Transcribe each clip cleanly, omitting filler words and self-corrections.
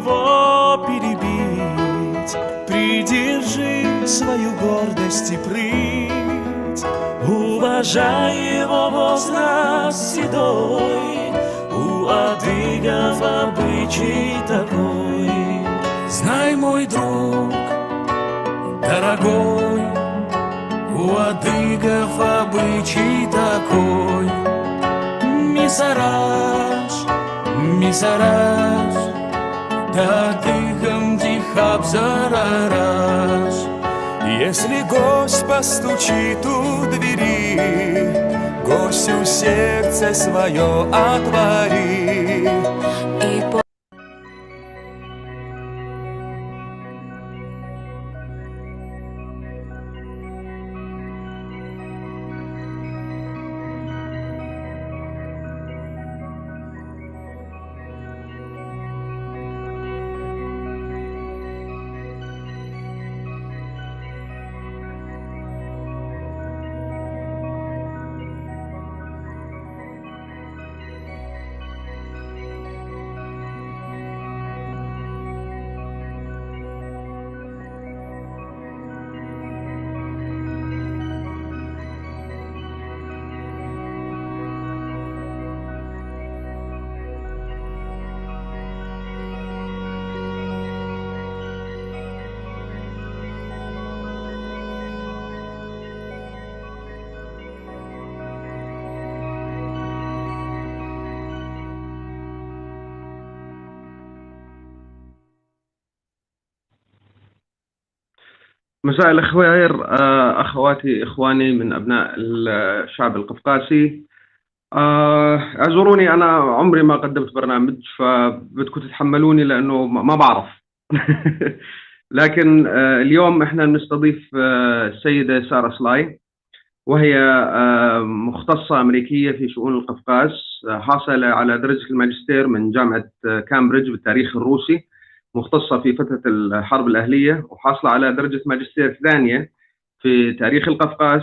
его перебить. Придержи свою гордость и прыть, уважай его возраст седой. У адыгов обычай такой. Знай, мой друг дорогой, у адыгов обычай такой. Мисараш, мисараш, да адыгам дихабзарараш. Если гость постучит у двери, гостю сердце свое отвори. مساء الخير أخواتي إخواني من أبناء الشعب القفقاسي. اعذروني، أنا عمري ما قدمت برنامج، فبدكم تتحملوني لأنه ما بعرف. لكن اليوم إحنا بنستضيف السيدة سارة سلاي، وهي مختصة أمريكية في شؤون القفقاز، حاصلة على درجة الماجستير من جامعة كامبريدج بالتاريخ الروسي، مختصة في فترة الحرب الأهلية، وحاصلة على درجة ماجستير ثانية في تاريخ القفقاز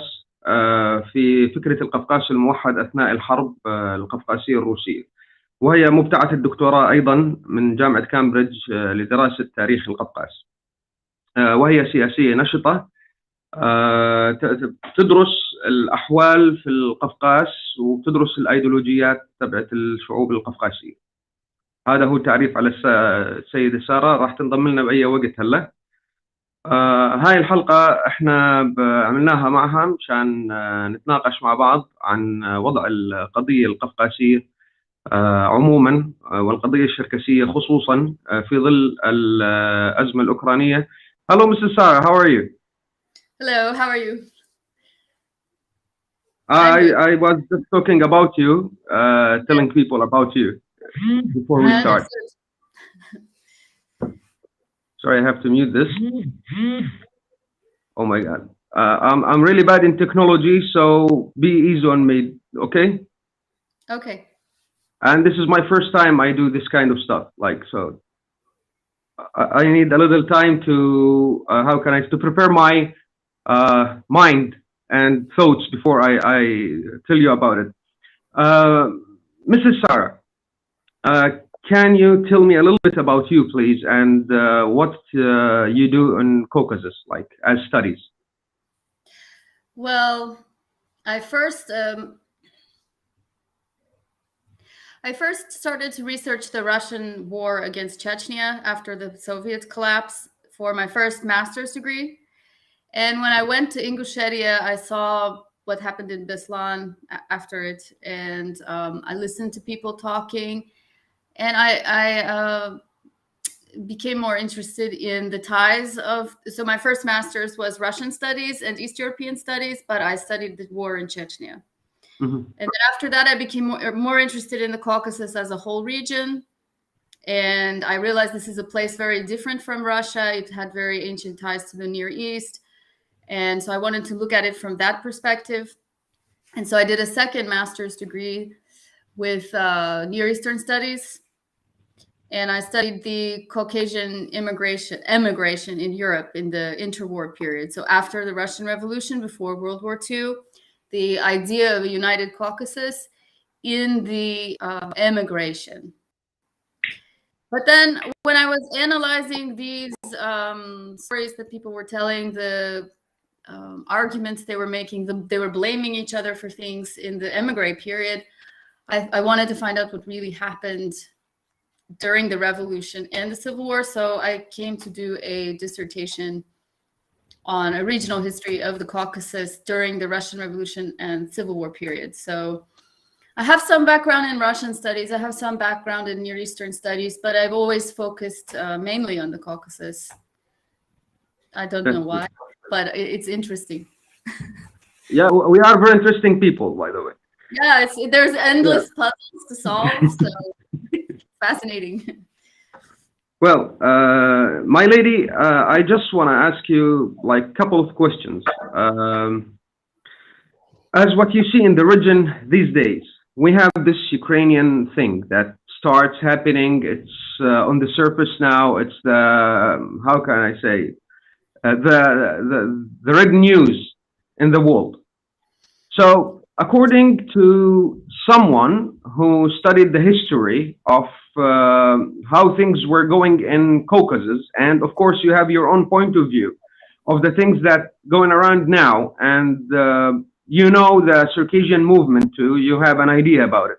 في فكرة القفقاز الموحد أثناء الحرب القفقاسية الروسية، وهي مبتعثة الدكتوراه أيضا من جامعة كامبريدج لدراسة تاريخ القفقاز. وهي سياسية نشطة، تدرس الأحوال في القفقاز وتدرس الأيديولوجيات تبعت الشعوب القفقاسية. هذا هو تعريف على السيدة سارة. راح تنضم لنا بأي وقت هلا. هاي الحلقة احنا عملناها معها مشان نتناقش مع بعض عن وضع القضية القفقاسية عموما، والقضية الشركسية خصوصا في ظل الأزمة الأوكرانية. Hello, Mrs. Sarah, how are you? Hello, how are you? I was just talking about you, telling people about you before we start. Sorry, I have to mute this. Oh my God. I'm really bad in technology, so be easy on me, okay? Okay. And this is my first time I do this kind of stuff, so I need a little time to, to prepare my mind and thoughts before I tell you about it. Mrs. Sarah, can you tell me a little bit about you, please, and what you do in Caucasus, as studies? Well, I first started to research the Russian war against Chechnya after the Soviet collapse for my first master's degree. And when I went to Ingushetia, I saw what happened in Beslan after it, and I listened to people talking, and I became more interested in the ties of. So my first master's was Russian studies and East European studies, but I studied the war in Chechnya. Mm-hmm. And then after that, I became more interested in the Caucasus as a whole region. And I realized this is a place very different from Russia. It had very ancient ties to the Near East. And so I wanted to look at it from that perspective. And so I did a second master's degree with Near Eastern Studies. And I studied the Caucasian emigration in Europe in the interwar period. So after the Russian Revolution, before World War II, the idea of a united Caucasus in the emigration. But then when I was analyzing these stories that people were telling, the arguments they were making, they were blaming each other for things in the emigre period, I wanted to find out what really happened during the revolution and the Civil War. So I came to do a dissertation on a regional history of the Caucasus during the Russian Revolution and Civil War period. So I have some background in Russian studies. I have some background in Near Eastern studies, but I've always focused mainly on the Caucasus. I don't know why, but it's interesting. Yeah, we are very interesting people, by the way. Yeah, there's endless puzzles to solve, so it's fascinating. Well, my lady, I just want to ask you like a couple of questions. As what you see in the region these days, we have this Ukrainian thing that starts happening. It's on the surface now. It's the, how can I say, the red news in the world. So according to someone who studied the history of how things were going in Caucasus, and of course you have your own point of view of the things that going around now, and you know the Circassian movement too, you have an idea about it.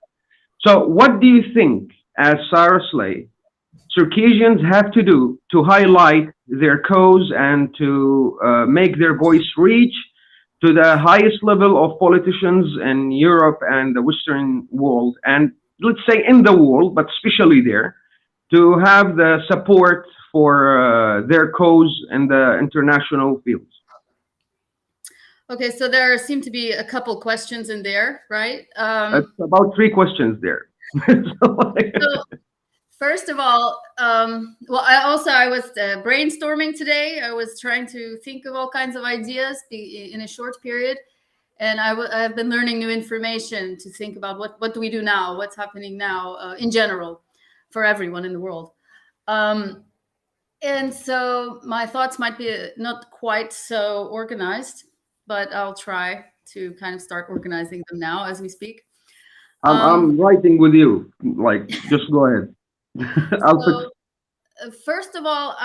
So what do you think, as Sarah Slay, Circassians have to do to highlight their cause and to make their voice reach to the highest level of politicians in Europe and the Western world, and let's say in the world, but especially there, to have the support for their cause in the international fields? Okay, so there seem to be a couple questions in there, right? It's about 3 questions there. So, first of all, well, I was brainstorming today. I was trying to think of all kinds of ideas in a short period, and I've been learning new information to think about what do we do now, what's happening now in general for everyone in the world. And so my thoughts might be not quite so organized, but I'll try to kind of start organizing them now as we speak. I'm writing with you, like, just go ahead. First of all,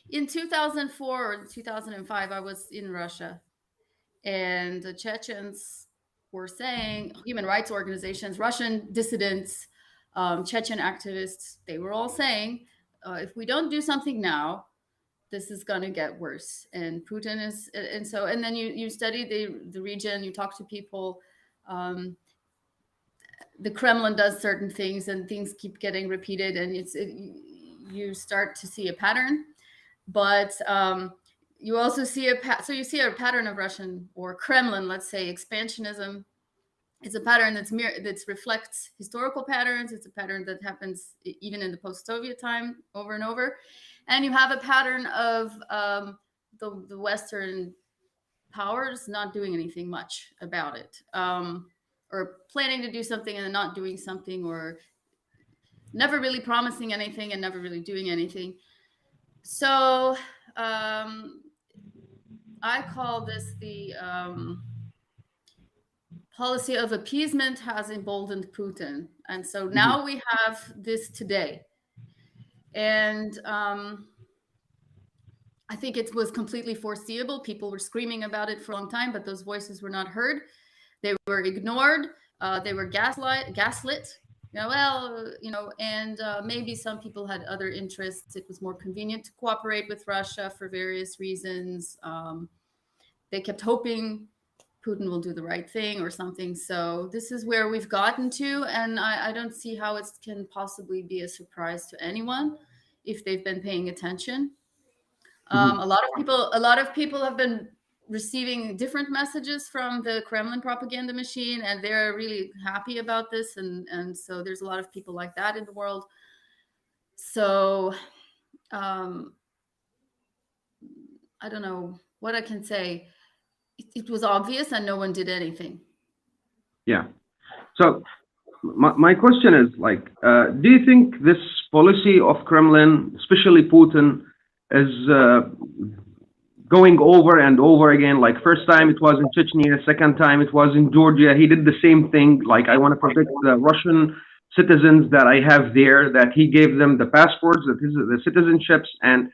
in 2004 or 2005, I was in Russia, and the Chechens were saying, human rights organizations, Russian dissidents, Chechen activists, they were all saying, if we don't do something now, this is going to get worse. And Putin is, and then you study the region, you talk to people. The Kremlin does certain things, and things keep getting repeated, and you start to see a pattern. But you also see so you see a pattern of Russian or Kremlin, let's say, expansionism. It's a pattern that reflects historical patterns. It's a pattern that happens even in the post-Soviet time over and over. And you have a pattern of the Western powers not doing anything much about it, or planning to do something and then not doing something, or never really promising anything and never really doing anything. So I call this the policy of appeasement has emboldened Putin. And so now we have this today. And I think it was completely foreseeable. People were screaming about it for a long time, but those voices were not heard. They were ignored. They were gaslit. And maybe some people had other interests. It was more convenient to cooperate with Russia for various reasons. They kept hoping Putin will do the right thing or something. So this is where we've gotten to, and I don't see how it can possibly be a surprise to anyone if they've been paying attention. A lot of people have been receiving different messages from the Kremlin propaganda machine, and they're really happy about this. And so there's a lot of people like that in the world. So I don't know what I can say. It was obvious and no one did anything. Yeah. So my question is, like, do you think this policy of Kremlin, especially Putin, is going over and over again? Like, first time it was in Chechnya, second time it was in Georgia. He did the same thing. Like, I want to protect the Russian citizens that I have there, that he gave them the passports, the citizenships, and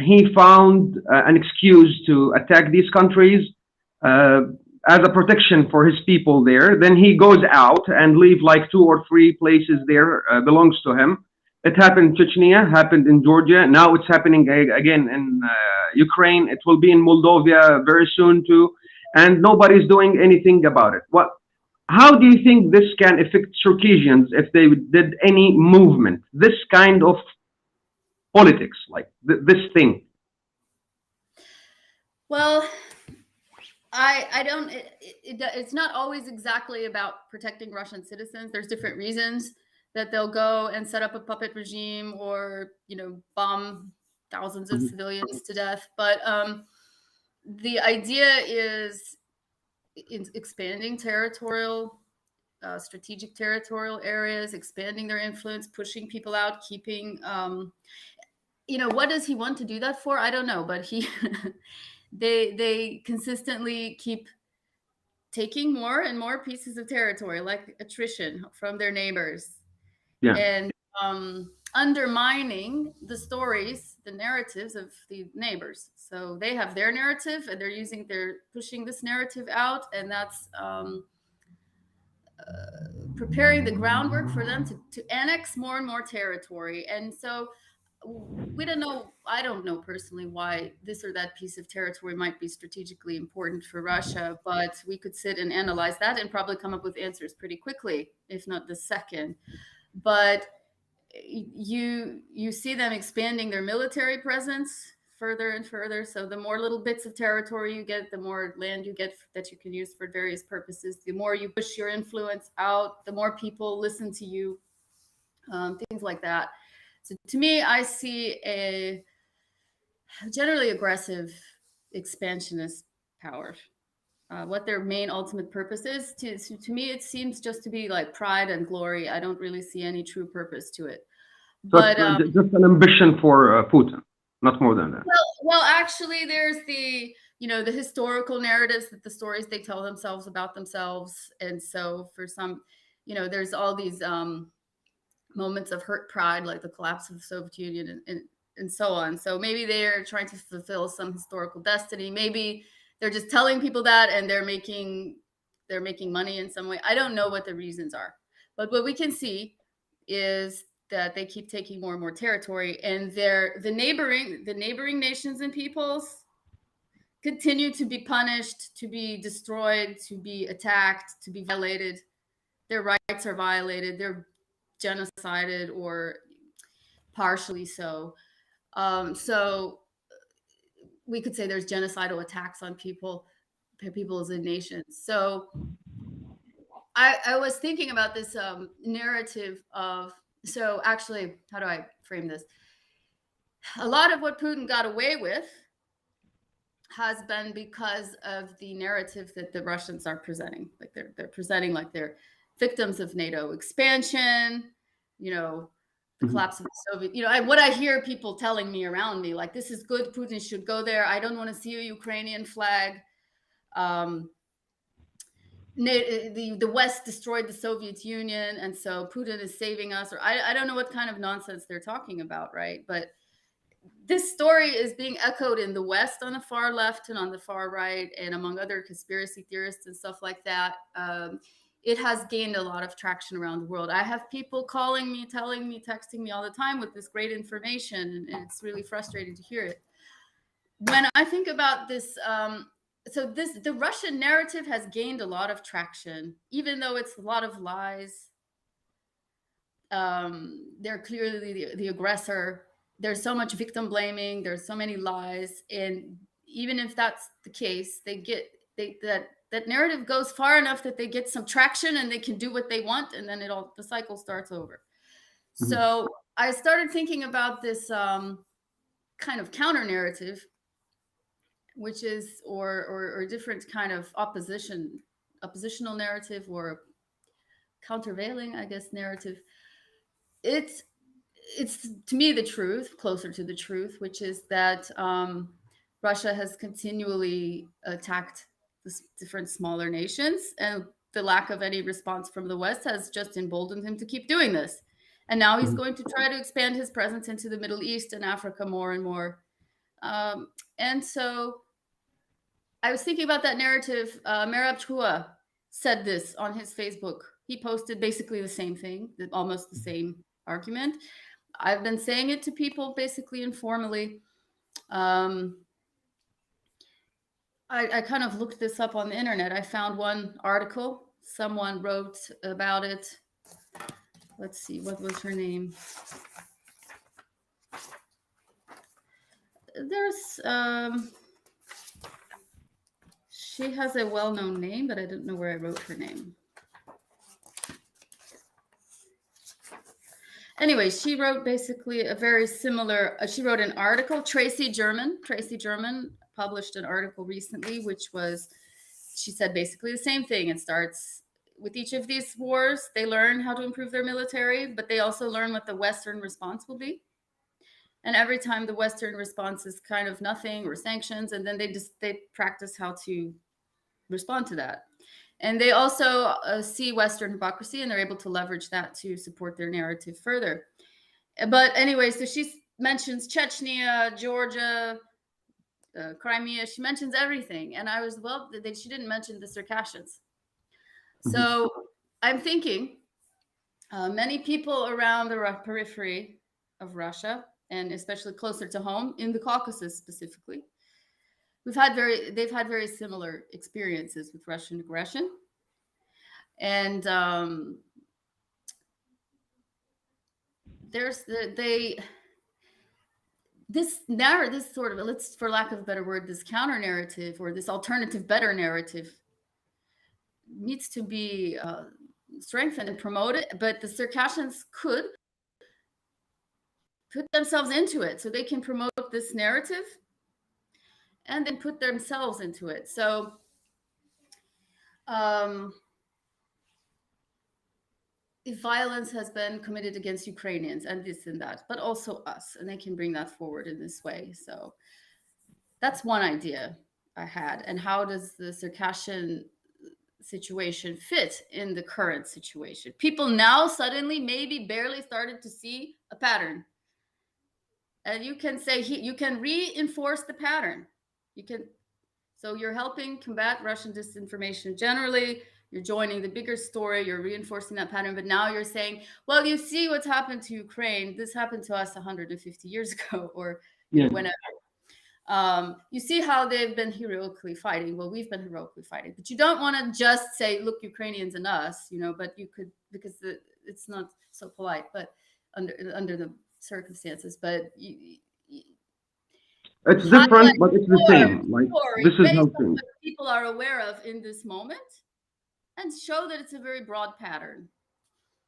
he found an excuse to attack these countries uh, as a protection for his people there. Then he goes out and leave like 2 or 3 places there belongs to him. It happened in Chechnya, happened in Georgia. Now it's happening again in Ukraine. It will be in Moldova very soon too, and nobody's doing anything about it. How do you think this can affect Circassians if they did any movement, this kind of politics, like this thing? Well, I don't. It's not always exactly about protecting Russian citizens. There's different reasons that they'll go and set up a puppet regime, or bomb thousands of civilians to death. But the idea is expanding territorial, strategic territorial areas, expanding their influence, pushing people out, keeping. What does he want to do that for? I don't know, but he. They consistently keep taking more and more pieces of territory, like attrition from their neighbors, and undermining the stories, the narratives of the neighbors. So they have their narrative, and they're pushing this narrative out, and that's preparing the groundwork for them to annex more and more territory. And so we don't know. I don't know personally why this or that piece of territory might be strategically important for Russia, but we could sit and analyze that and probably come up with answers pretty quickly, if not the second. But you see them expanding their military presence further and further. So the more little bits of territory you get, the more land you get that you can use for various purposes. The more you push your influence out, the more people listen to you, things like that. So to me, I see a generally aggressive expansionist power. What their main ultimate purpose is, to me, it seems just to be like pride and glory. I don't really see any true purpose to it. But just an ambition for Putin, not more than that. Well, actually, there's the historical narratives, that the stories they tell themselves about themselves, and so for some, there's all these moments of hurt pride, like the collapse of the Soviet Union and so on. So maybe they're trying to fulfill some historical destiny. Maybe they're just telling people that, and they're making money in some way. I don't know what the reasons are, but what we can see is that they keep taking more and more territory, and the neighboring nations and peoples continue to be punished, to be destroyed, to be attacked, to be violated. Their rights are violated. They're genocided, or partially so. So we could say there's genocidal attacks on peoples and nations. So I was thinking about this narrative of, so actually, how do I frame this? A lot of what Putin got away with has been because of the narrative that the Russians are presenting. Like they're presenting like they're victims of NATO expansion, the collapse of the Soviet, what I hear people telling me around me, like, this is good, Putin should go there. I don't want to see a Ukrainian flag. The West destroyed the Soviet Union, and so Putin is saving us, or I don't know what kind of nonsense they're talking about, right? But this story is being echoed in the West on the far left and on the far right, and among other conspiracy theorists and stuff like that. It has gained a lot of traction around the world. I have people calling me, telling me, texting me all the time with this great information, and it's really frustrating to hear it. When I think about this, the Russian narrative has gained a lot of traction, even though it's a lot of lies. They're clearly the aggressor. There's so much victim blaming. There's so many lies, and even if that's the case, that narrative goes far enough that they get some traction and they can do what they want, and then the cycle starts over. Mm-hmm. So I started thinking about this kind of counter narrative, which is or different kind of oppositional narrative, or countervailing, I guess, narrative. It's to me the truth, closer to the truth, which is that Russia has continually attacked different smaller nations, and the lack of any response from the West has just emboldened him to keep doing this. And now he's going to try to expand his presence into the Middle East and Africa more and more. And so I was thinking about that narrative. Merab Chua said this on his Facebook. He posted basically the same thing, almost the same argument. I've been saying it to people basically informally. I kind of looked this up on the internet. I found one article. Someone wrote about it. Let's see, what was her name? There's, she has a well-known name, but I don't know where I wrote her name. Anyway, she wrote basically a very similar, she wrote an article. Tracy German published an article recently, which was, she said basically the same thing. It starts with each of these wars, they learn how to improve their military, but they also learn what the Western response will be. And every time the Western response is kind of nothing or sanctions, and then they practice how to respond to that. And they also see Western hypocrisy, and they're able to leverage that to support their narrative further. But anyway, so she mentions Chechnya, Georgia, Crimea. She mentions everything. And I was, well, she didn't mention the Circassians. So I'm thinking many people around the periphery of Russia, and especially closer to home, in the Caucasus specifically, they've had very similar experiences with Russian aggression. And there's this sort of, let's, for lack of a better word, this counter narrative or this alternative better narrative needs to be strengthened and promoted, but the Circassians could put themselves into it so they can promote this narrative and then put themselves into it. So if violence has been committed against Ukrainians and this and that, but also us, and they can bring that forward in this way. So that's one idea I had. And how does the Circassian situation fit in the current situation? People now suddenly maybe barely started to see a pattern. And you can say, you can reinforce the pattern. So you're helping combat Russian disinformation generally. You're joining the bigger story. You're reinforcing that pattern. But now you're saying, well, you see what's happened to Ukraine. This happened to us 150 years ago, or whenever. You see how they've been heroically fighting. Well, we've been heroically fighting. But you don't want to just say, look, Ukrainians and us, but you could, because it's not so polite, but under the circumstances. But it's different, but it's the same. Like, this is how people are aware of in this moment, and show that it's a very broad pattern.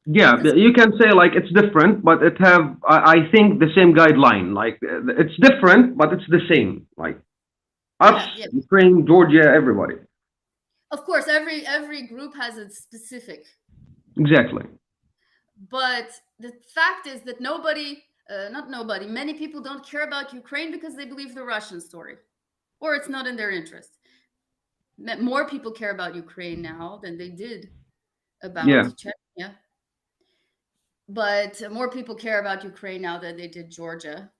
Yeah, you can say like it's different, but it have, I think, the same guideline. Like, it's different, but it's the same. Like us, Ukraine, Georgia, everybody. Of course, every group has its specific. Exactly. But the fact is that many people don't care about Ukraine because they believe the Russian story, or it's not in their interest. More people care about Ukraine now than they did about Chechnya. But more people care about Ukraine now than they did Georgia,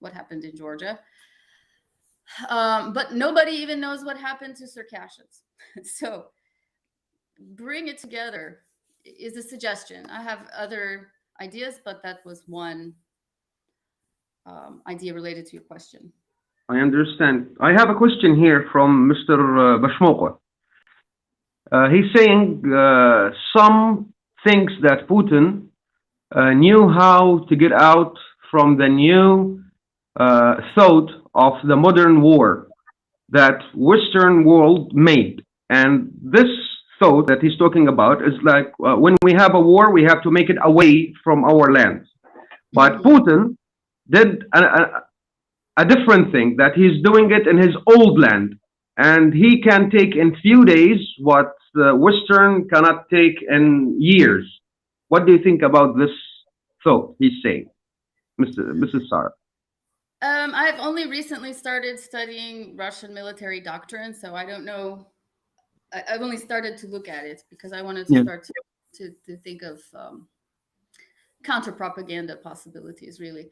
what happened in Georgia. But nobody even knows what happened to Circassians. So bring it together is a suggestion. I have other ideas, but that was one idea related to your question. I understand. I have a question here from Mr. Bashmoqa. He's saying some thinks that Putin knew how to get out from the new thought of the modern war that Western world made. And this thought that he's talking about is like, when we have a war, we have to make it away from our land. But Putin did a different thing, that he's doing it in his old land. And he can take in few days what the Western cannot take in years. What do you think about this thought he's saying, Mrs. Sarah? I've only recently started studying Russian military doctrine, so I don't know I've only started to look at it because I wanted to start to think of counter propaganda possibilities, really.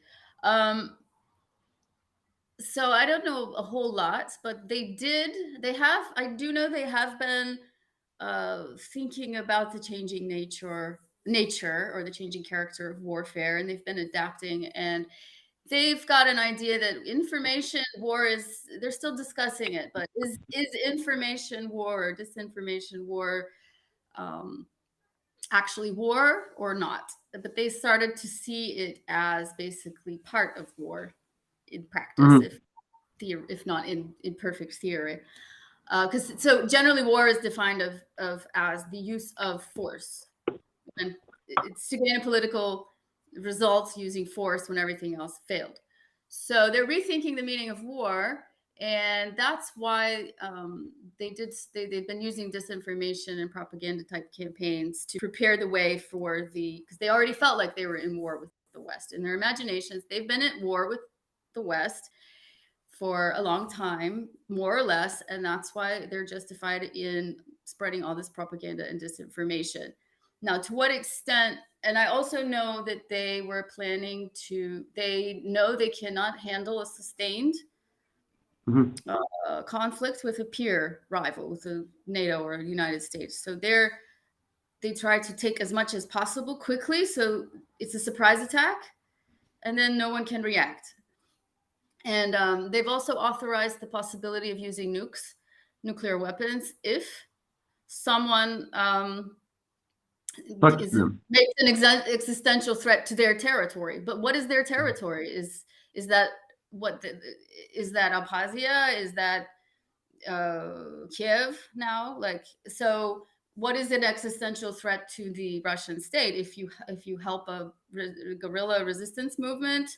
So I don't know a whole lot, but I do know they have been thinking about the changing nature or the changing character of warfare, and they've been adapting, and they've got an idea that information war they're still discussing it, but is information war or disinformation war actually war or not? But they started to see it as basically part of war in practice, if not in perfect theory. Because so generally war is defined as the use of force, and it's to gain a political results using force when everything else failed. So they're rethinking the meaning of war, and that's why they've been using disinformation and propaganda type campaigns to prepare the way for because they already felt like they were in war with the West. In their imaginations, they've been at war with the West for a long time, more or less, and that's why they're justified in spreading all this propaganda and disinformation. Now, to what extent, and I also know that they were planning they know they cannot handle a sustained conflict with a peer rival, with a NATO or a United States. So they try to take as much as possible quickly, so it's a surprise attack, and then no one can react. And they've also authorized the possibility of using nuclear weapons, if someone makes an existential threat to their territory. But what is their territory? Is that is that Abkhazia? Is that Kiev now? So what is an existential threat to the Russian state if you help a guerrilla resistance movement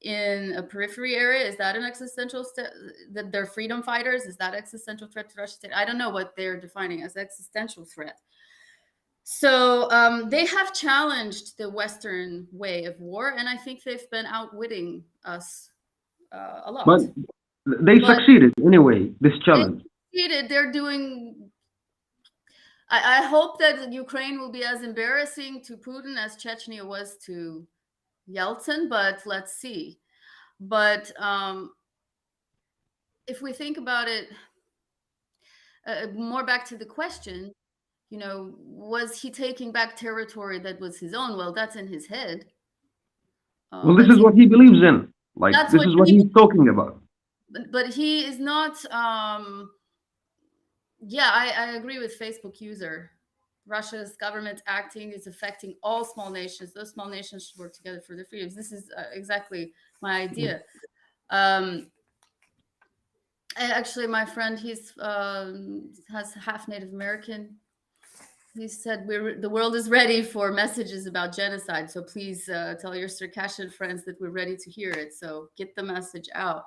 in a periphery area? Is that an existential that they're freedom fighters? Is that existential threat to Russia state? I don't know what they're defining as existential threat. So they have challenged the Western way of war, and I think they've been outwitting us a lot. But they succeeded anyway, this challenge. They're doing... I hope that Ukraine will be as embarrassing to Putin as Chechnya was to Yeltsin, but let's see. But if we think about it, more back to the question, was he taking back territory that was his own? Well, that's in his head. Well, this is what he believes in. This is what he's talking about. But he is not... yeah, I agree with Facebook user. Russia's government acting is affecting all small nations. Those small nations should work together for their freedoms. This is exactly my idea. Actually, my friend, has half Native American. He said, the world is ready for messages about genocide. So please tell your Circassian friends that we're ready to hear it. So get the message out.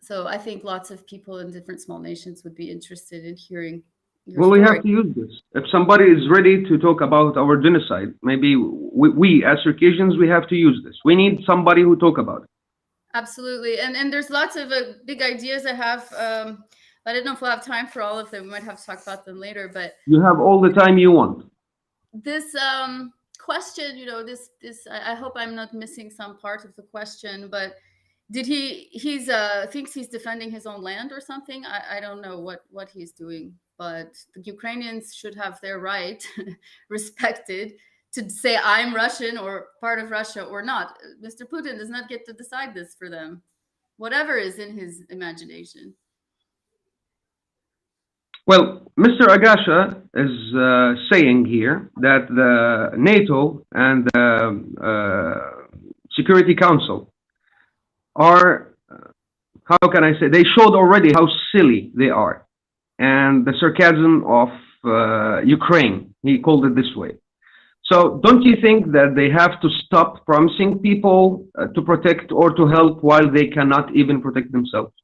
So I think lots of people in different small nations would be interested in hearing your story. We have to use this. If somebody is ready to talk about our genocide, maybe we as Circassians, we have to use this. We need somebody who talk about it. Absolutely. And there's lots of big ideas I have. I don't know if we'll have time for all of them. We might have to talk about them later, but... You have all the time you want. This question, I hope I'm not missing some part of the question, but he's thinks he's defending his own land or something? I don't know what he's doing, but the Ukrainians should have their right respected to say I'm Russian or part of Russia or not. Mr. Putin does not get to decide this for them, whatever is in his imagination. Well, Mr. Agasha is saying here that the NATO and the Security Council are, how can I say, they showed already how silly they are. And the sarcasm of Ukraine, he called it this way. So don't you think that they have to stop promising people to protect or to help while they cannot even protect themselves?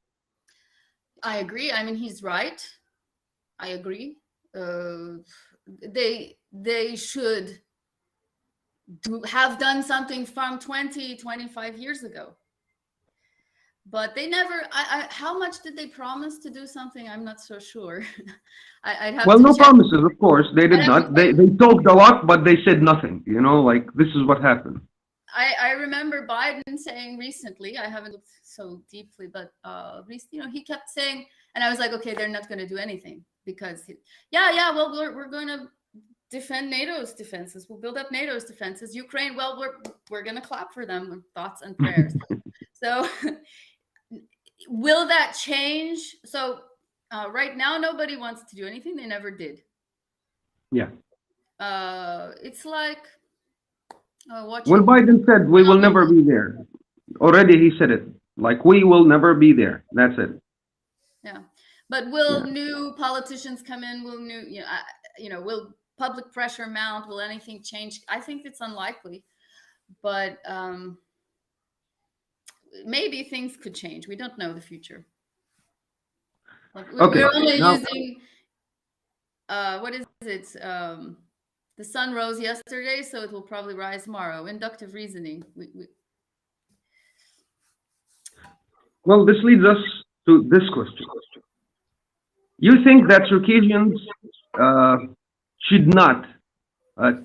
I agree. I mean, he's right. I agree. They should have done something from 20, 25 years ago. but they never. How much did they promise to do something? I'm not so sure. I'd have Well, to no check. promises, of course. They I'd did have to not. They check. they talked a lot, but they said nothing. Like this is what happened. I remember Biden saying recently, I haven't looked so deeply, but he kept saying, and I was like, okay, they're not going to do anything because, well, we're going to defend NATO's defenses. We'll build up NATO's defenses. Ukraine, well, we're going to clap for them with thoughts and prayers. So, will that change? So, right now, nobody wants to do anything. They never did. Yeah. It's like When watching. Biden said we will never be there, already he said it. Like we will never be there. That's it. Yeah, but will Yeah. new politicians come in? Will will public pressure mount? Will anything change? I think it's unlikely, but maybe things could change. We don't know the future. Like Okay. we're only Now, using what is it? The sun rose yesterday, so it will probably rise tomorrow. Inductive reasoning. well, this leads us to this question. You think that Circassians should not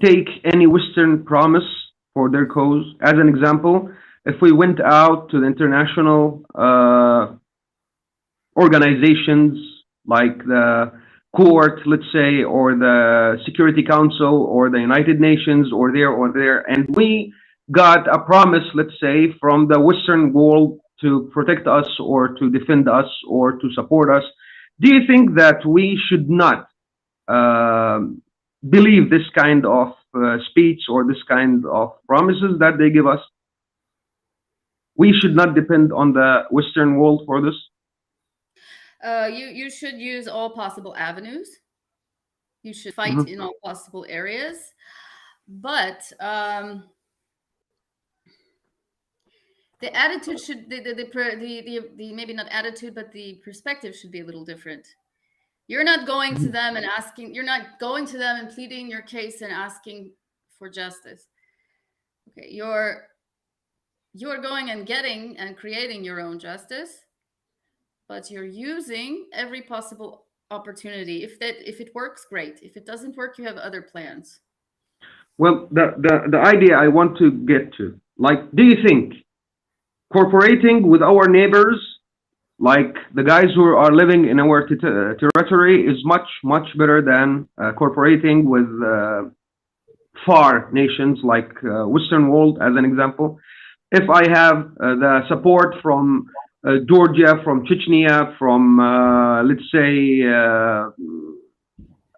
take any Western promise for their cause? As an example, if we went out to the international organizations like the court, let's say, or the Security Council, or the United Nations, or there, and we got a promise, let's say, from the Western world to protect us, or to defend us, or to support us, do you think that we should not um believe this kind of speech or this kind of promises that they give us? We should not depend on the Western world for this. You should use all possible avenues. You should fight Mhm. in all possible areas, but the attitude should the maybe not attitude, but the perspective should be a little different. You're not going to Mhm. them and asking. You're not going to them and pleading your case and asking for justice. Okay, you're going and getting and creating your own justice, but you're using every possible opportunity. If it works, great. If it doesn't work, you have other plans. Well, the idea I want to get to, like, do you think cooperating with our neighbors, like the guys who are living in our territory, is much better than cooperating with far nations like Western world, as an example? If I have the support from Georgia, from Chechnya, from let's say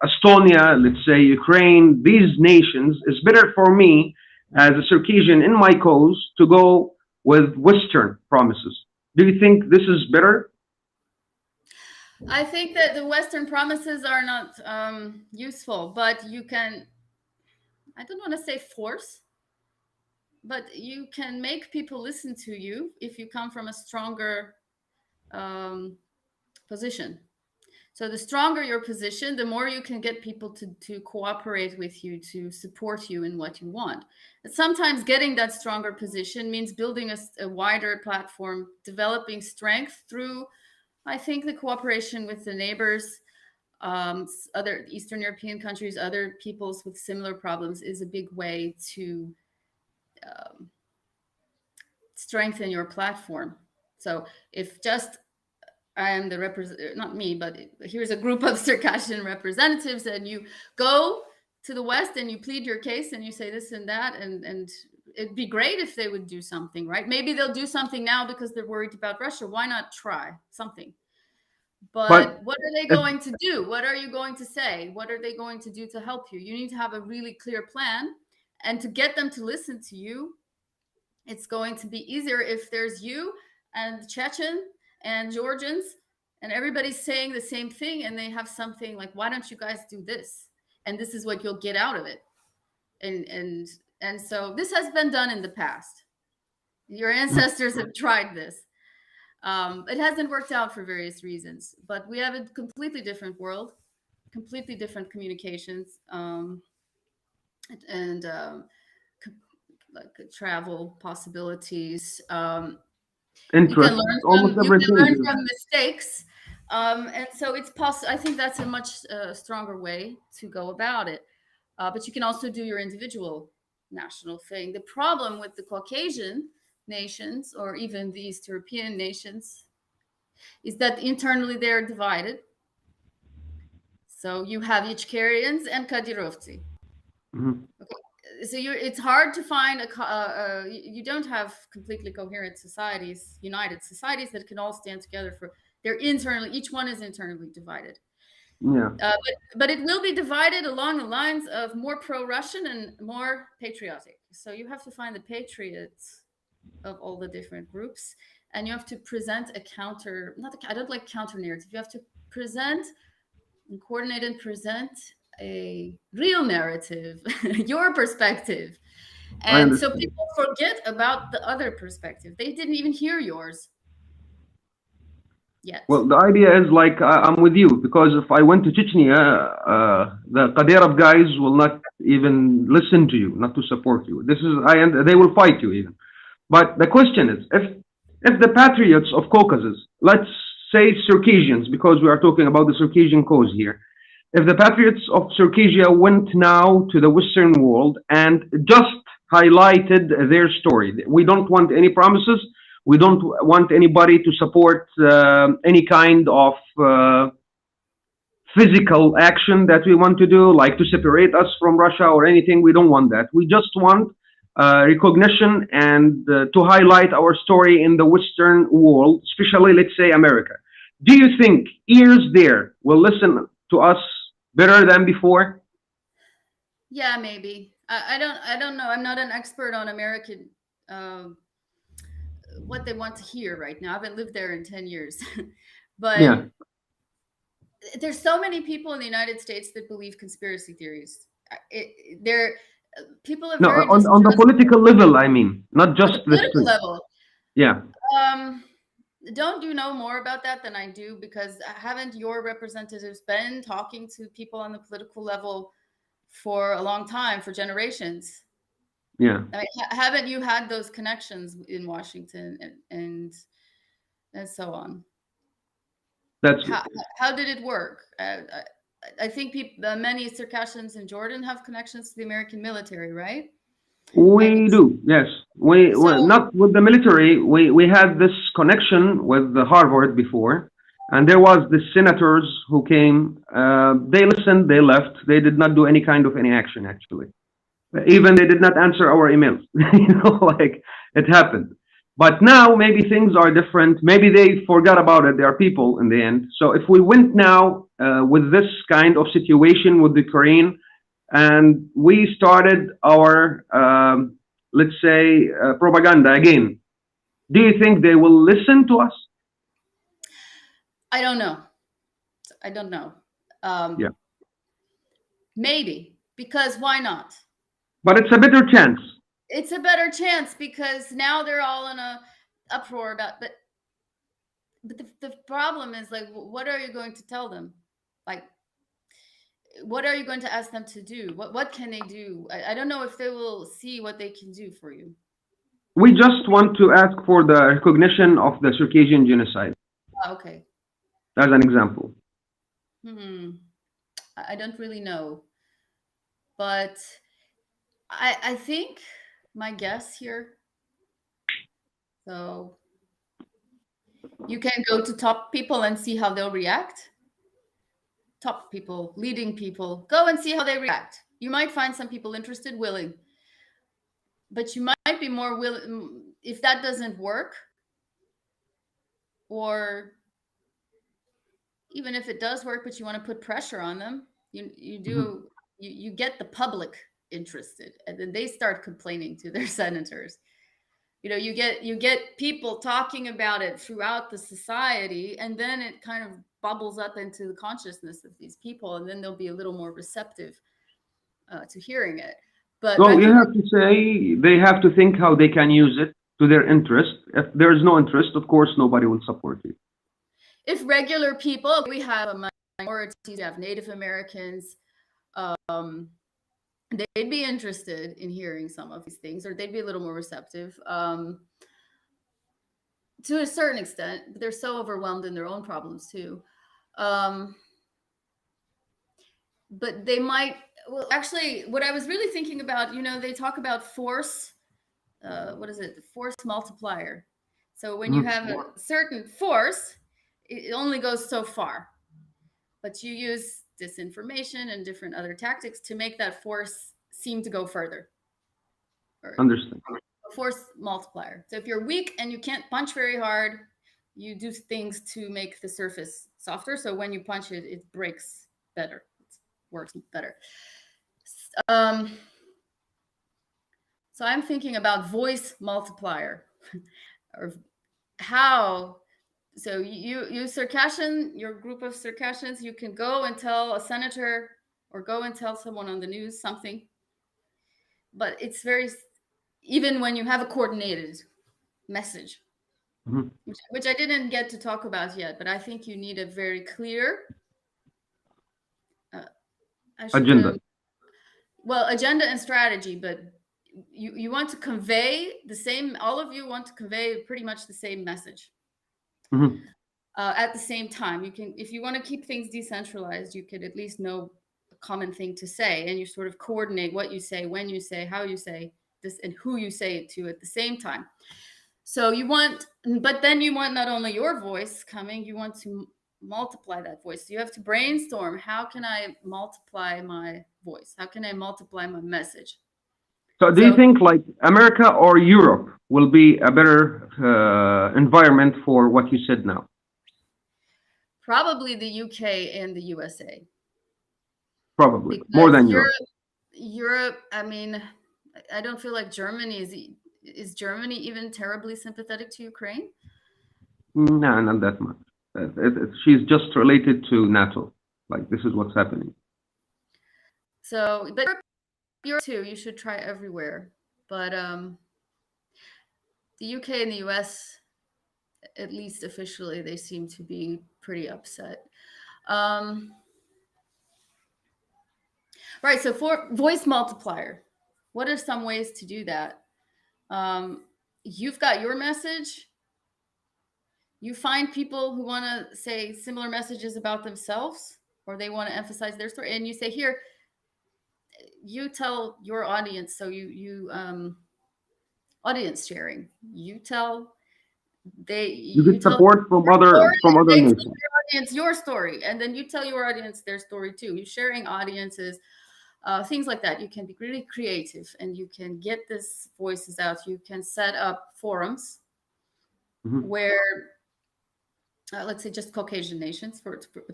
Estonia, let's say Ukraine, these nations, it's better for me as a Circassian in my cause to go with Western promises. Do you think this is better? I think that the Western promises are not useful, but you can, I don't want to say force, but you can make people listen to you if you come from a stronger um, position. So the stronger your position, the more you can get people to cooperate with you, to support you in what you want. And sometimes getting that stronger position means building a wider platform, developing strength through, I think, the cooperation with the neighbors, other Eastern European countries, other peoples with similar problems is a big way to um, strengthen your platform. So if just I am the not me, but here's a group of Circassian representatives, and you go to the West and you plead your case and you say this and that, and it'd be great if they would do something, right? Maybe they'll do something now because they're worried about Russia. Why not try something? But But what are they if, going to do? What are you going to say? What are they going to do to help you? You need to have a really clear plan, and to get them to listen to you, it's going to be easier if there's you and Chechen and Georgians and everybody's saying the same thing, and they have something like, why don't you guys do this? And this is what you'll get out of it. And so this has been done in the past. Your ancestors have tried this. It hasn't worked out for various reasons, but we have a completely different world, completely different communications, and like travel possibilities. interest, almost you can learn everything. from mistakes. And so it's possible. I think that's a much stronger way to go about it. But you can also do your individual national thing. The problem with the Caucasian nations, or even the East European nations, is that internally they're divided. So you have Ichkerians and Kadirovtsi. Mhm. Okay. So it's hard to find you don't have completely coherent societies, united societies that can all stand together for. They're internally, each one is internally divided. Yeah. But it will be divided along the lines of more pro-Russian and more patriotic. So you have to find the patriots of all the different groups, and you have to present a counter. I don't like counter narrative. You have to present and coordinate and present a real narrative, your perspective. And so people forget about the other perspective. They didn't even hear yours yet. Well, the idea is like I'm with you, because if I went to Chechnya, the Kadyrov guys will not even listen to you, not to support you. They will fight you even. But the question is, if the patriots of Caucasus, let's say Circassians, because we are talking about the Circassian cause here, if the patriots of Circassia went now to the Western world and just highlighted their story, we don't want any promises. We don't want anybody to support any kind of physical action that we want to do, like to separate us from Russia or anything. We don't want that. We just want recognition and to highlight our story in the Western world, especially, let's say, America. Do you think ears there will listen to us better than before? Yeah, maybe. I don't know. I'm not an expert on American what they want to hear right now. I haven't lived there in 10 years. But Yeah. there's so many people in the United States that believe conspiracy theories. People are No, very on the political level, I mean, not just on the the political street. level. Yeah. Don't you know more about that than I do? Because haven't your representatives been talking to people on the political level for a long time, for generations? Yeah. I mean, haven't you had those connections in Washington and so on? That's How did it work? I think many Circassians in Jordan have connections to the American military, right? We do, yes. So not with the military. We had this connection with the Harvard before, and there was the senators who came. They listened, they left. They did not do any kind of any action actually. Even they did not answer our emails. Like it happened. But now maybe things are different. Maybe they forgot about it. There are people in the end. So if we went now with this kind of situation with the Korean, and we started our, let's say, propaganda again, do you think they will listen to us? I don't know. Yeah. Maybe, because why not? But it's a better chance. It's a better chance because now they're all in a uproar about. But the problem is, like, what are you going to tell them? Like, what are you going to ask them to do? What can they do? I don't know if they will see what they can do for you. We just want to ask for the recognition of the Circassian genocide. Okay. As an example. I don't really know. But I think my guess here, so you can go to top people and see how they'll react. Top people, leading people, go and see how they react. You might find some people interested, willing. But you might be more willing if that doesn't work, or even if it does work, but you want to put pressure on them, you get the public interested, and then they start complaining to their senators. You get people talking about it throughout the society, and then it kind of bubbles up into the consciousness of these people, and then they'll be a little more receptive to hearing it. But so you have to say they have to think how they can use it to their interest. If there is no interest, of course, nobody will support you. If regular people, we have minorities, we have Native Americans, they'd be interested in hearing some of these things, or they'd be a little more receptive. to a certain extent, but they're so overwhelmed in their own problems too. But they might, well, actually, what I was really thinking about, they talk about force. What is it? The force multiplier. So when you have a certain force, it only goes so far. But you use disinformation and different other tactics to make that force seem to go further. Understand. A force multiplier. So if you're weak and you can't punch very hard, you do things to make the surface softer. So when you punch it, it breaks better. It works better. So I'm thinking about voice multiplier, or how. So you Circassian, your group of Circassians, you can go and tell a senator or go and tell someone on the news something, but it's very, even when you have a coordinated message, which I didn't get to talk about yet, but I think you need a very clear agenda. Agenda and strategy, but you want to convey the same, all of you want to convey pretty much the same message. At the same time, you can, if you want to keep things decentralized, you could at least know a common thing to say, and you sort of coordinate what you say, when you say, how you say this, and who you say it to at the same time. So but then you want not only your voice coming, you want to multiply that voice. So you have to brainstorm, how can I multiply my voice? How can I multiply my message? So do you think like America or Europe will be a better environment for what you said now? Probably the UK and the USA. Probably because more than Europe. Europe, I mean, I don't feel like Germany is Germany even terribly sympathetic to Ukraine? No, not that much. She's just related to NATO. Like, this is what's happening. So, but Europe too, you should try everywhere. But the UK and the US, at least officially, they seem to be pretty upset. Right, so for voice multiplier, what are some ways to do that? You've got your message. You find people who want to say similar messages about themselves, or they want to emphasize their story, and you say, here, you tell your audience. So you audience sharing. You tell you get support from other news. Your audience your story, and then you tell your audience their story too. You sharing audiences. Things like that. You can be really creative, and you can get these voices out. You can set up forums where, let's say, just Caucasian nations,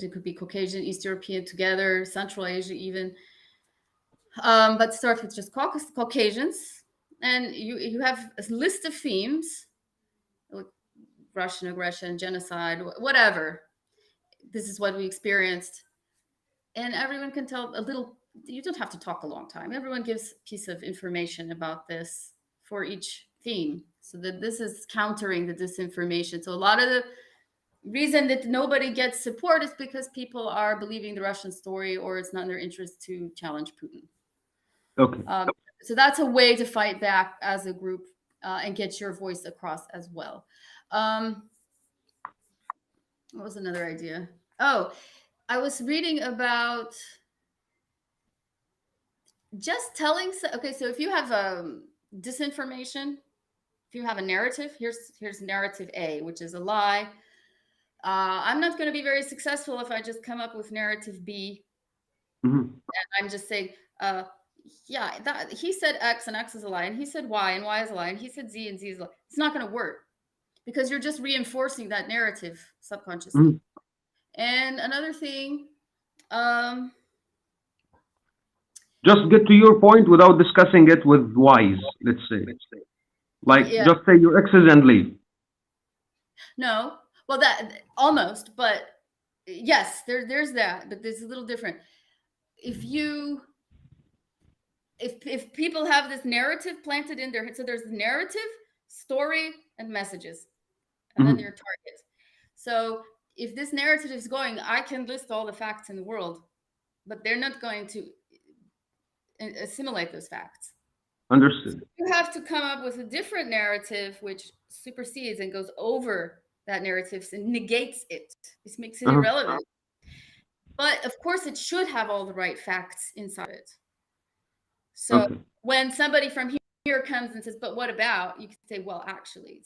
it could be Caucasian, East European together, Central Asia even, but start with just Caucasians, and you have a list of themes, like Russian aggression, genocide, whatever. This is what we experienced, and everyone can tell a little. You don't have to talk a long time. Everyone gives a piece of information about this for each theme, so that this is countering the disinformation. So a lot of the reason that nobody gets support is because people are believing the Russian story, or it's not in their interest to challenge Putin. Okay. So that's a way to fight back as a group and get your voice across as well. What was another idea? Oh, I was reading about just telling. Okay, so if you have disinformation, if you have a narrative, here's narrative A, which is a lie. I'm not going to be very successful if I just come up with narrative B, and I'm just saying, yeah, he said X and X is a lie, and he said Y and Y is a lie, and he said Z and Z is a lie. It's not going to work because you're just reinforcing that narrative subconsciously. And another thing, just get to your point without discussing it with Ys, let's say. Like, just say your X's and leave. No. Well, that almost, but yes, there's that, but there's a little different. If people have this narrative planted in their head, so there's narrative, story, and messages, and then your target. So if this narrative is going, I can list all the facts in the world, but they're not going to assimilate those facts. Understood. You have to come up with a different narrative which supersedes and goes over that narrative and negates it. This makes it irrelevant. But of course, it should have all the right facts inside it. So when somebody from here comes and says, "But what about?" You can say, "Well, actually,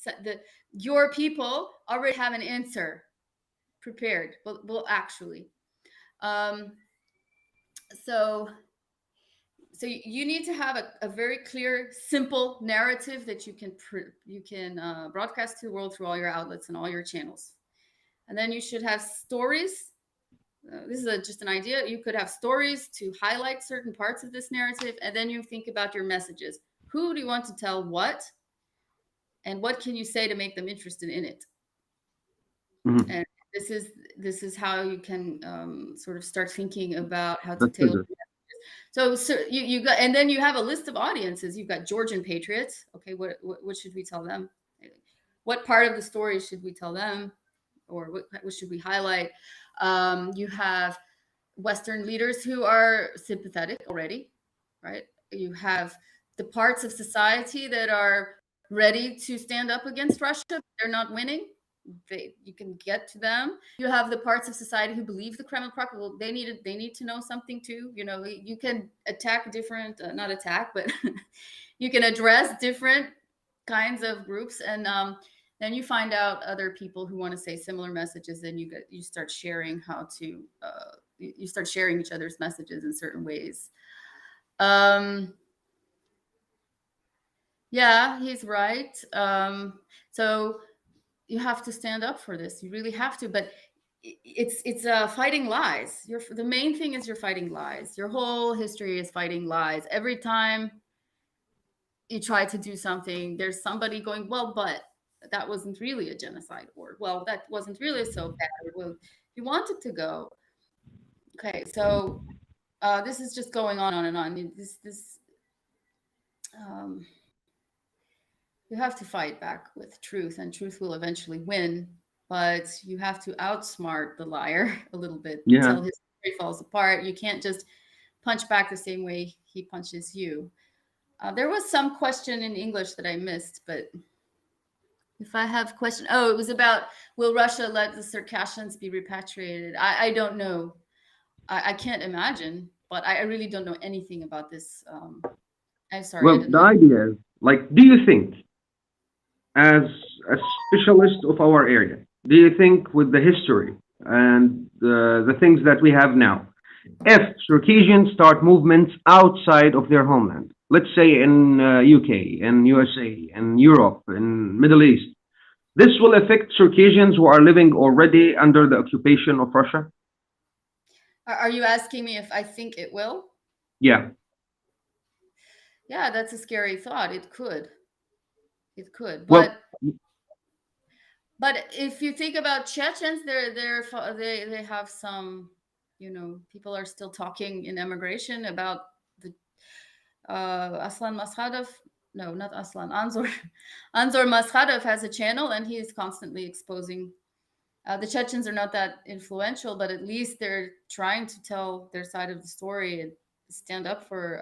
your people already have an answer prepared." Well, actually, so you need to have a very clear, simple narrative that you can broadcast to the world through all your outlets and all your channels. And then you should have stories. This is just an idea. You could have stories to highlight certain parts of this narrative, and then you think about your messages. Who do you want to tell what, and what can you say to make them interested in it? And this is how you can sort of start thinking about how to tailor. So you got, and then you have a list of audiences. You've got Georgian patriots. Okay, what should we tell them? What part of the story should we tell them, or what should we highlight? You have Western leaders who are sympathetic already, right? You have the parts of society that are ready to stand up against Russia. They're not winning. You can get to them. You have the parts of society who believe the Kremlin propaganda. They need to know something too. You know, you can attack different, not attack, but you can address different kinds of groups, and then you find out other people who want to say similar messages. Then you start sharing how to you start sharing each other's messages in certain ways. Yeah, he's right. So you have to stand up for this. You really have to. But it's fighting lies. The main thing is you're fighting lies. Your whole history is fighting lies. Every time you try to do something, there's somebody going, "Well, but that wasn't really a genocide," or, "Well, that wasn't really so bad," or, "Well, you wanted to go." Okay, so this is just going on and on. You have to fight back with truth, and truth will eventually win. But you have to outsmart the liar a little bit until his story falls apart. You can't just punch back the same way he punches you. There was some question in English that I missed, but if I have question, it was about, will Russia let the Circassians be repatriated? I don't know. I can't imagine, but I really don't know anything about this. I'm sorry. Well, the idea is, like, do you think, as a specialist of our area, do you think with the history and the things that we have now, if Circassians start movements outside of their homeland, let's say in UK, in USA, in Europe, in Middle East, this will affect Circassians who are living already under the occupation of Russia? Are you asking me if I think it will? Yeah. Yeah, that's a scary thought. It could. It could. But if you think about Chechens, they have some, people are still talking in emigration about the Aslan Maskhadov. No, not Aslan. Anzor Maskhadov has a channel, and he is constantly exposing. The Chechens are not that influential, but at least they're trying to tell their side of the story and stand up for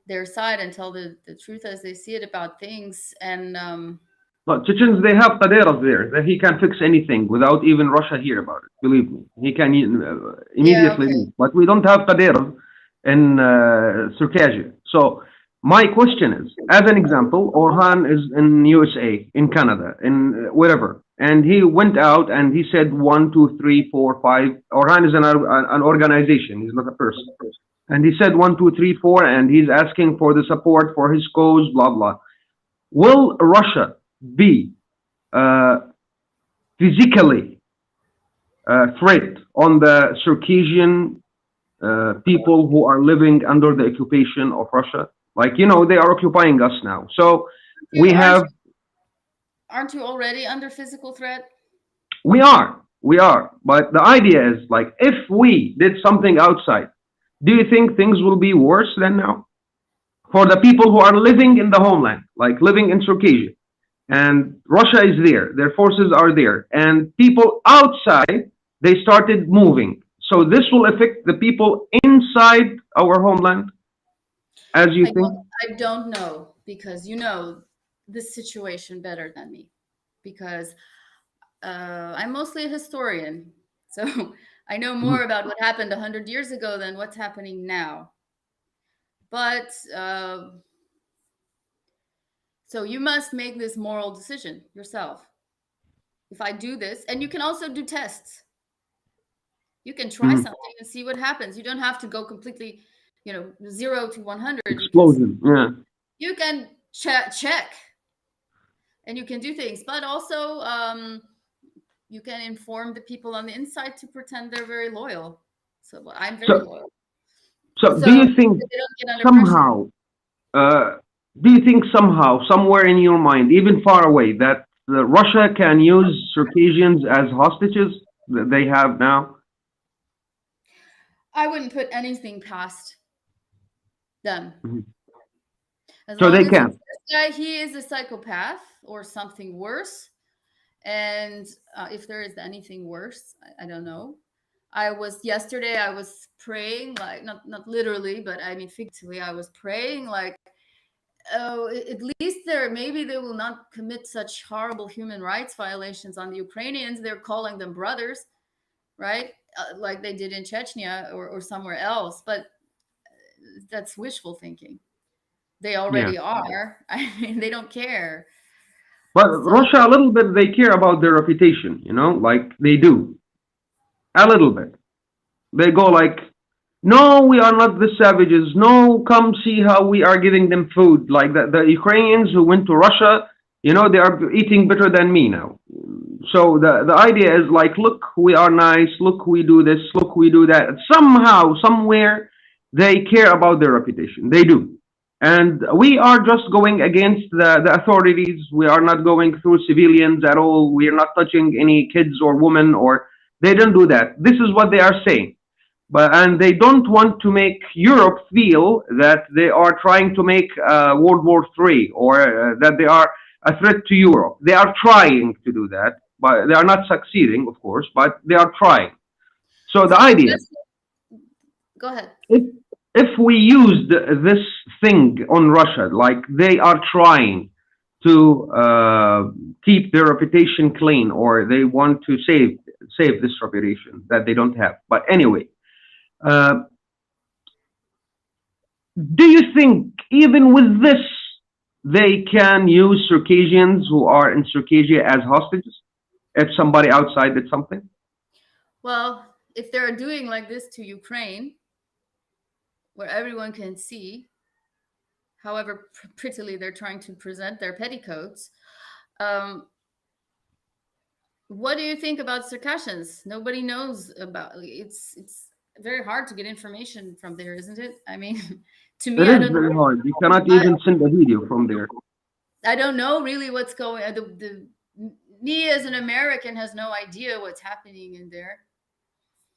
their side and tell the truth as they see it about things. And but Chechens, they have Kadyrov there, that he can fix anything without even Russia hear about it. Believe me, he can immediately leave. But we don't have Kadyrov in Circassia. So my question is, as an example, Orhan is in USA, in Canada, in wherever, and he went out and he said 1, 2, 3, 4, 5. Orhan is an organization; he's not a person. And he said 1, 2, 3, 4, and he's asking for the support for his cause, blah blah. Will Russia be physically threat on the Circassian people who are living under the occupation of Russia? Like, they are occupying us now. So aren't you already under physical threat? We are. But the idea is, like, if we did something outside, do you think things will be worse than now? For the people who are living in the homeland, like living in Circassia, and Russia is there, their forces are there, and people outside, they started moving. So this will affect the people inside our homeland? as you think? I don't know, because you know this situation better than me, because I'm mostly a historian. So I know more about what happened 100 years ago than what's happening now. But so you must make this moral decision yourself. If I do this, and you can also do tests. You can try something and see what happens. You don't have to go completely, 0 to 100. Explosion. Yeah. You can check, and you can do things, but also you can inform the people on the inside to pretend they're very loyal. So I'm very loyal. So do you think they don't get under somehow, do you think somehow, somewhere in your mind, even far away, that Russia can use Circassians as hostages that they have now? I wouldn't put anything past them. As So long they as can. this guy, he is a psychopath or something worse. And if there is anything worse, I don't know. Yesterday I was praying, like not literally, but I mean figuratively, I was praying like, oh, at least maybe they will not commit such horrible human rights violations on the Ukrainians. They're calling them brothers, right? Like they did in Chechnya or somewhere else. But that's wishful thinking. They already are. I mean, they don't care. But Russia, a little bit, they care about their reputation, like they do. A little bit. They go like, no, we are not the savages. No, come see how we are giving them food. Like the Ukrainians who went to Russia, they are eating better than me now. So the idea is like, look, we are nice. Look, we do this. Look, we do that. Somehow, somewhere, they care about their reputation. They do. And we are just going against the authorities. We are not going through civilians at all. We are not touching any kids or women, or they don't do that. This is what they are saying. And they don't want to make Europe feel that they are trying to make World War III, or that they are a threat to Europe. They are trying to do that, but they are not succeeding, of course, but they are trying. So the idea, go ahead. If we used this thing on Russia, like they are trying to keep their reputation clean, or they want to save this reputation that they don't have. But anyway, do you think even with this, they can use Circassians who are in Circassia as hostages if somebody outside did something? Well, if they're doing like this to Ukraine, where everyone can see, however prettily they're trying to present their petticoats, what do you think about Circassians? Nobody knows about it's very hard to get information from there, isn't it? I mean, to me, it is very hard. You cannot even send a video from there. I don't know really what's going on. Me as an American has no idea what's happening in there.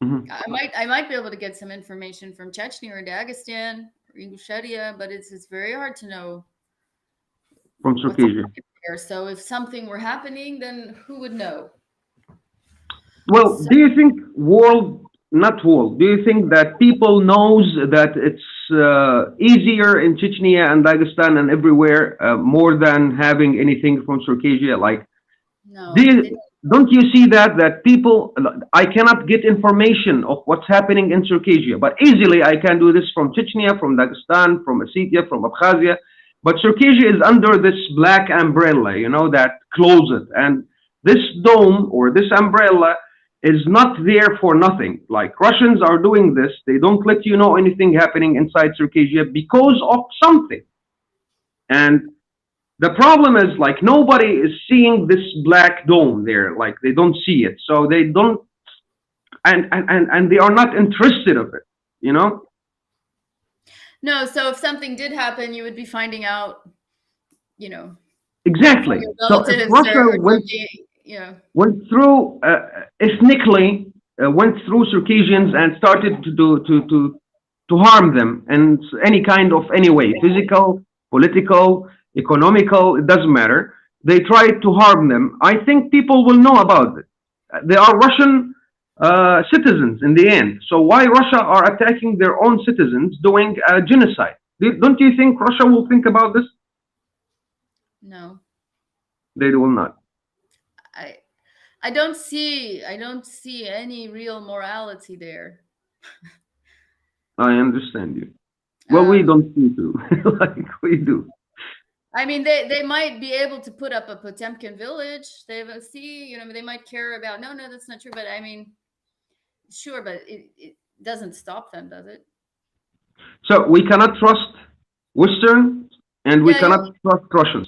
I might be able to get some information from Chechnya or Dagestan or Ingushetia, but it's very hard to know from Circassia. So if something were happening, then who would know? Well, do you think do you think that people knows that it's easier in Chechnya and Dagestan and everywhere more than having anything from Circassia? Like, no, don't you see that people, I cannot get information of what's happening in Circassia, but easily I can do this from Chechnya, from Dagestan, from Ossetia, from Abkhazia. But Circassia is under this black umbrella, that closes. And this dome or this umbrella is not there for nothing. Like Russians are doing this. They don't let you know anything happening inside Circassia because of something. And the problem is like nobody is seeing this black dome there. Like they don't see it. So they don't, and they are not interested of it, No, so if something did happen, you would be finding out, Exactly. So if Russia went through ethnically, went through Circassians and started to harm them in any way, physical, political, economical, it doesn't matter. They tried to harm them. I think people will know about it. They are Russian citizens in the end. So why Russia are attacking their own citizens, doing a genocide? Don't you think Russia will think about this? No, They will not. I don't see any real morality there. I understand you. Well, we don't need to, like we do. I mean, they might be able to put up a Potemkin village. They see, you know, they might care about. No, that's not true. But I mean, sure, but it doesn't stop them, does it? So we cannot trust Western, and we cannot trust Russians.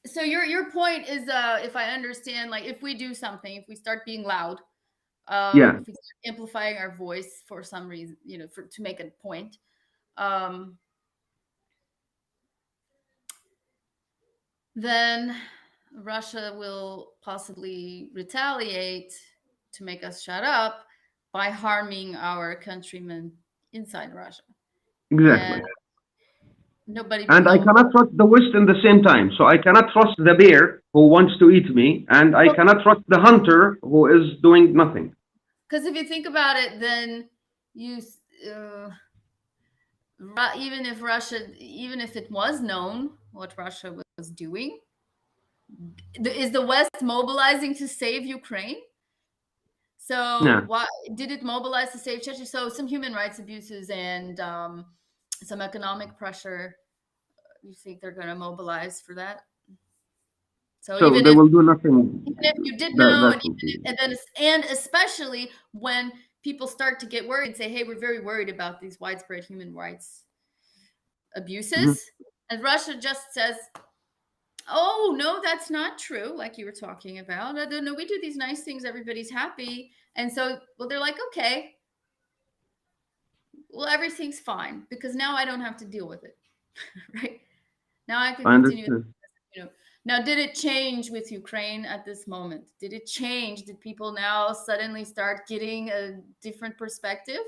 So your point is, if I understand, like if we do something, if we start being loud, if we start amplifying our voice for some reason, you know, to make a point, then Russia will possibly retaliate to make us shut up by harming our countrymen inside Russia. Exactly. And nobody. And I cannot trust the West in the same time. So I cannot trust the bear who wants to eat me, and I cannot trust the hunter who is doing nothing. Because if you think about it, then you, even if it was known what Russia was doing, is the West mobilizing to save Ukraine? So why did it mobilize to save Chechnya? So some human rights abuses and some economic pressure. You think they're going to mobilize for that? So even they will do nothing. Even if you did know, and especially when people start to get worried and say, "Hey, we're very worried about these widespread human rights abuses," and Russia just says, "Oh no, that's not true." Like you were talking about, no, we do these nice things. Everybody's happy, and so they're like, "Okay, well, everything's fine because now I don't have to deal with it, right? Now I can continue." You know. Now, did it change with Ukraine at this moment? Did it change? Did people now suddenly start getting a different perspective?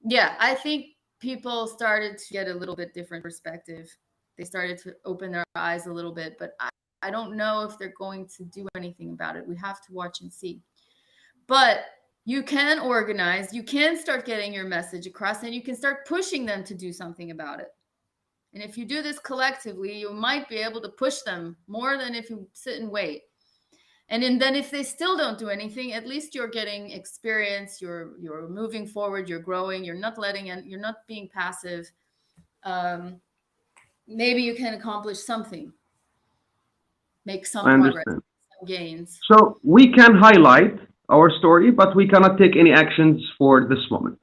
Yeah, I think people started to get a little bit different perspective. They started to open their eyes a little bit, but I don't know if they're going to do anything about it. We have to watch and see. But you can organize, you can start getting your message across, and you can start pushing them to do something about it. And if you do this collectively, you might be able to push them more than if you sit and wait. And then if they still don't do anything, at least you're getting experience, you're moving forward, you're growing, you're not being passive. Maybe you can accomplish something, make some progress, some gains. So we can highlight our story, but we cannot take any actions for this moment.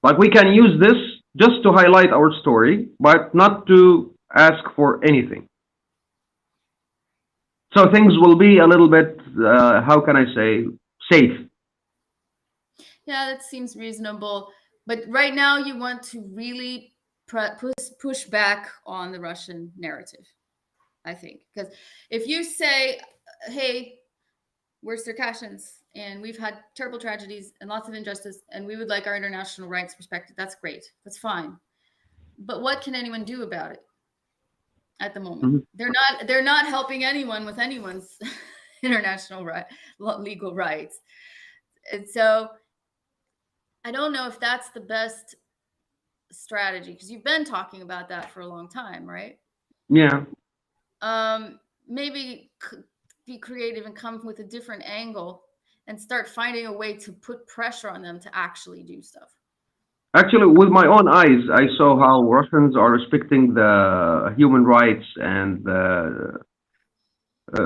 Like we can use this just to highlight our story, but not to ask for anything. So things will be a little bit, how can I say, safe. Yeah, that seems reasonable. But right now you want to really push back on the Russian narrative, I think. Because if you say, hey, we're Circassians and we've had terrible tragedies and lots of injustice and we would like our international rights respected, that's great. That's fine. But what can anyone do about it at the moment? They're not helping anyone with anyone's international legal rights. And so I don't know if that's the best strategy, because you've been talking about that for a long time, right? Yeah. Maybe be creative and come with a different angle and start finding a way to put pressure on them to actually do stuff. Actually, with my own eyes, I saw how Russians are respecting the human rights and the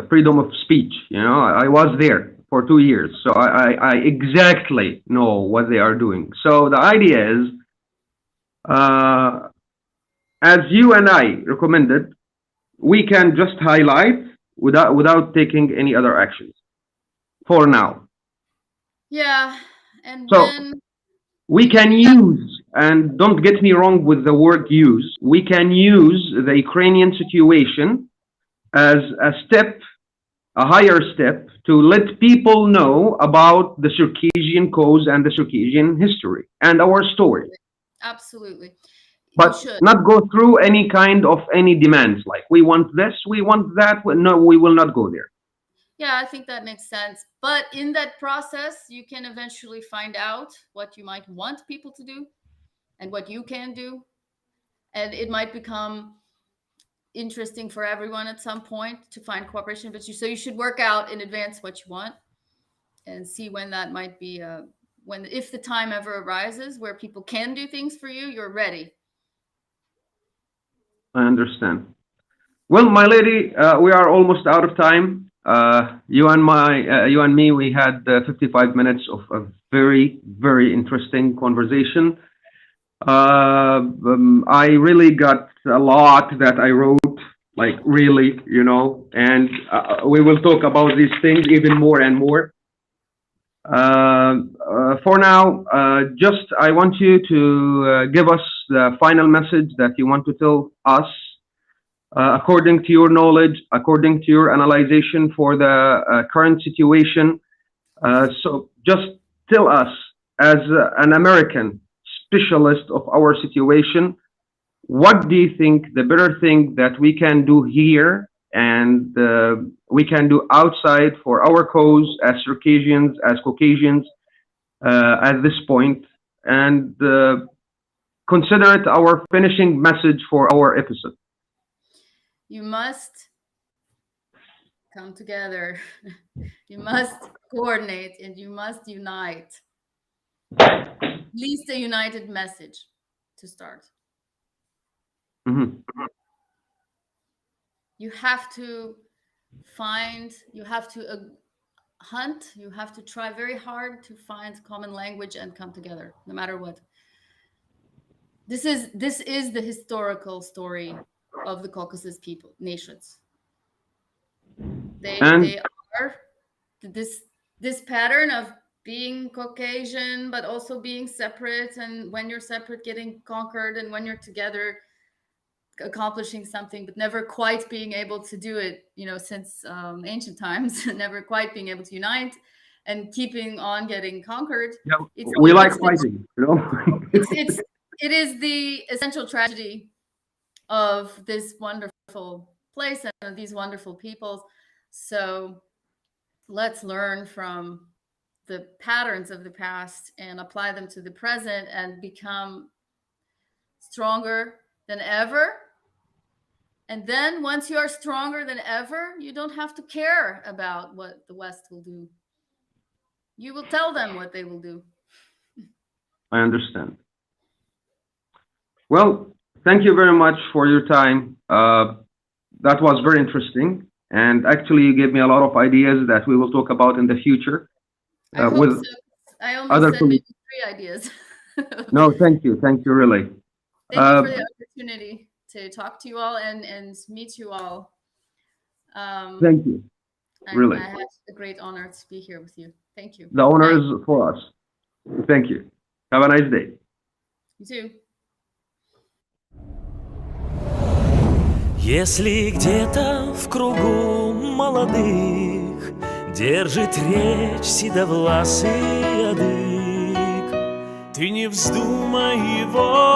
freedom of speech. You know, I was there for 2 years, so I exactly know what they are doing. So the idea is, as you and I recommended, we can just highlight without taking any other actions for now. Yeah, and so we can use, and don't get me wrong with the word use, we can use the Ukrainian situation as a higher step to let people know about the Circassian cause and the Circassian history and our story. Absolutely. But not go through any demands like we want this, we want that. No, we will not go there. Yeah, I think that makes sense. But in that process, you can eventually find out what you might want people to do and what you can do. and it might become interesting for everyone at some point to find cooperation. But you should work out in advance what you want and see when that might be. If the time ever arises where people can do things for you, you're ready. I understand. Well, my lady, we are almost out of time. You and me, we had 55 minutes of a very, very interesting conversation. I really got a lot that I wrote, like really, and we will talk about these things even more and more. For now, just I want you to give us the final message that you want to tell us, according to your knowledge, according to your analyzation for the current situation. So just tell us, as an American specialist of our situation, what do you think the better thing that we can do here and we can do outside for our cause as Caucasians at this point, and consider it our finishing message for our episode? You must come together. You must coordinate and you must unite. At least a united message to start. Mm-hmm. You have to hunt, you have to try very hard to find common language and come together, no matter what. This is the historical story of the Caucasus nations. They are this pattern of being Caucasian, but also being separate, and when you're separate, getting conquered, and when you're together, accomplishing something, but never quite being able to do it, since ancient times, never quite being able to unite and keeping on getting conquered. Yeah, we like fighting, it is the essential tragedy of this wonderful place and of these wonderful peoples. So let's learn from the patterns of the past and apply them to the present and become stronger than ever. And then once you are stronger than ever, you don't have to care about what the West will do. You will tell them what they will do. I understand. Well, thank you very much for your time. That was very interesting. And actually, you gave me a lot of ideas that we will talk about in the future. I hope so. I almost said maybe 3 ideas. No, thank you. Thank you, really. Thank you for the opportunity to talk to you all and meet you all. Thank you. Really. I had a great honor to be here with you. Thank you. The honor is for us. Thank you. Have a nice day. You too. Если где-то в кругу молодых держит речь седовласый ядык, ты не вздумай его